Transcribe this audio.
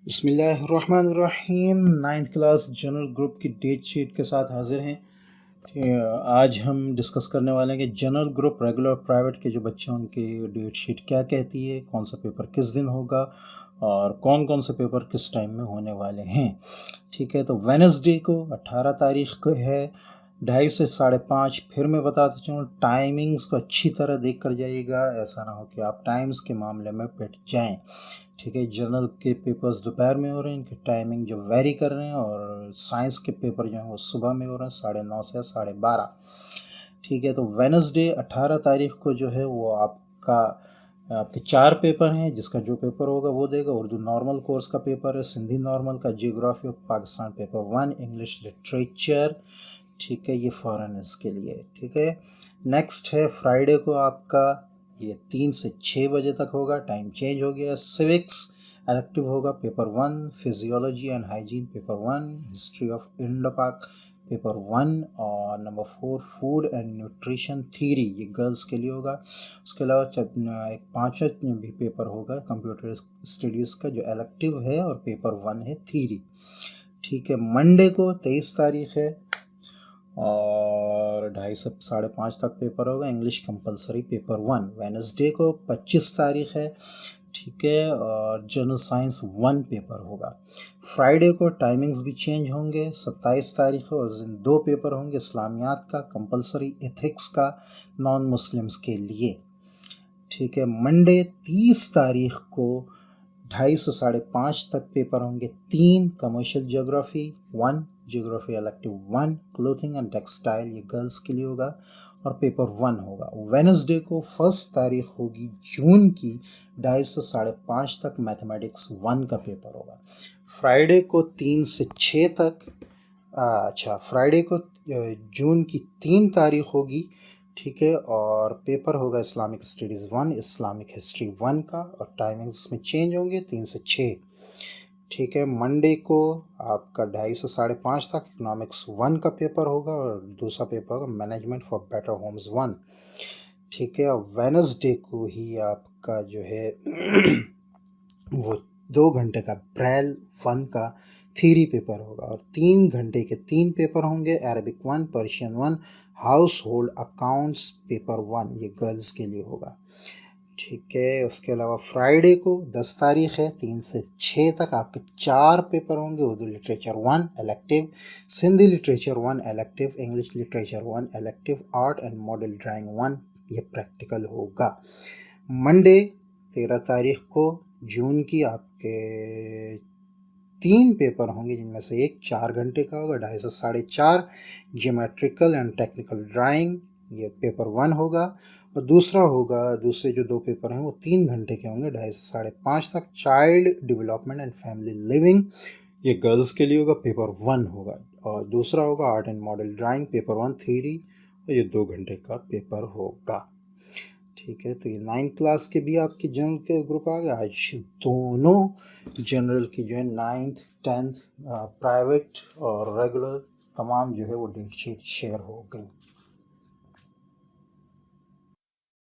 बिस्मिल्लाहिर्रहमानिर्रहीम। Ninth class general group की date sheet के साथ हाजिर हैं। आज हम डिस्कस करने वाले हैं कि जनरल ग्रुप रेगुलर प्राइवेट के जो बच्चे हैं उनकी डेट शीट क्या कहती है, कौन सा पेपर किस दिन होगा और कौन कौन से पेपर किस टाइम में होने वाले हैं। ठीक है, तो वेनसडे को 18 तारीख को है 2:30 से 5:30। फिर मैं बताता चलूँ, टाइमिंग्स को अच्छी तरह देख कर जाइएगा, ऐसा ना हो कि आप टाइम्स के मामले में पिट जाएं। ठीक है, जर्नल के पेपर्स दोपहर में हो रहे हैं, इनकी टाइमिंग जो वेरी कर रहे हैं, और साइंस के पेपर जो हैं वो सुबह में हो रहे हैं 9:30 से 12:30। ठीक है, तो वेनसडे 18 तारीख को जो है वो आपके 4 पेपर हैं, जिसका जो पेपर होगा वो देगा। उर्दू नॉर्मल कोर्स का पेपर है, सिंधी नॉर्मल का, geography of Pakistan paper 1, English literature. ठीक है, ये फॉरेनर्स के लिए। ठीक है, नेक्स्ट है फ्राइडे को आपका ये 3 से 6 बजे तक होगा, टाइम चेंज हो गया। सिविक्स इलेक्टिव होगा paper 1, physiology and hygiene paper 1, history of Indo पाक पेपर 1, और number 4 food and nutrition theory, ये गर्ल्स के लिए होगा। उसके अलावा एक 5वां भी पेपर होगा कंप्यूटर स्टडीज़ का, जो इलेक्टिव है और पेपर 1 है थ्योरी। ठीक है, मंडे को 23 तारीख है और 2:30 से 5:30 तक पेपर होगा, इंग्लिश कंपलसरी पेपर 1। वेनसडे को 25 तारीख है। ठीक है, और जनरल साइंस 1 पेपर होगा। फ्राइडे को टाइमिंग्स भी चेंज होंगे, 27 तारीख है, और उस दिन 2 पेपर होंगे, इस्लामियात का कंपलसरी, एथिक्स का नॉन मुस्लिम्स के लिए। ठीक है, मंडे 30 तारीख को 2:30 से 5:30 तक पेपर होंगे, 3 commercial geography 1, geography elective 1, clothing and textile, ये गर्ल्स के लिए होगा और पेपर 1 होगा। वेनसडे को 1 तारीख होगी जून की, 2:30 से 5:30 तक मैथमेटिक्स 1 का पेपर होगा। फ्राइडे को 3 से 6 तक फ्राइडे को जून की 3 तारीख होगी। ठीक है, और पेपर होगा इस्लामिक स्टडीज़ 1, इस्लामिक हिस्ट्री 1 का, और टाइमिंग्स में चेंज होंगे 3 से 6। ठीक है, मंडे को आपका 2:30 से 5:30 तक इकोनॉमिक्स 1 का पेपर होगा, और दूसरा पेपर होगा मैनेजमेंट फॉर बेटर होम्स 1। ठीक है, और वेनसडे को ही आपका जो है वो 2 घंटे का ब्रेल 1 का थ्योरी पेपर होगा, और 3 घंटे के 3 पेपर होंगे, Arabic 1, Persian 1, house hold accounts paper 1, ये गर्ल्स के लिए होगा। ठीक है, उसके अलावा फ्राइडे को 10 तारीख है, 3 से 6 तक आपके 4 पेपर होंगे, Urdu literature 1 elective, Sindhi literature 1 elective, English literature 1 elective, art and model drawing 1, ये प्रैक्टिकल होगा। मंडे 13 तारीख को जून की आपके 3 पेपर होंगे, जिनमें से एक 4 घंटे का होगा, 2:30 से 4:30, ज्योमेट्रिकल एंड टेक्निकल ड्राइंग, ये पेपर 1 होगा। और दूसरे जो 2 पेपर हैं वो 3 घंटे के होंगे, 2:30 से 5:30 तक, child development and family living, ये गर्ल्स के लिए होगा, पेपर 1 होगा। और दूसरा होगा art and model drawing paper 1 theory, और ये 2 घंटे का पेपर होगा। ठीक है, तो ये 9th क्लास के भी आपके जनरल के ग्रुप आ गए। आज दोनों जनरल की जो है 9th 10th प्राइवेट और रेगुलर तमाम जो है वो डेट शीट शेयर हो गई।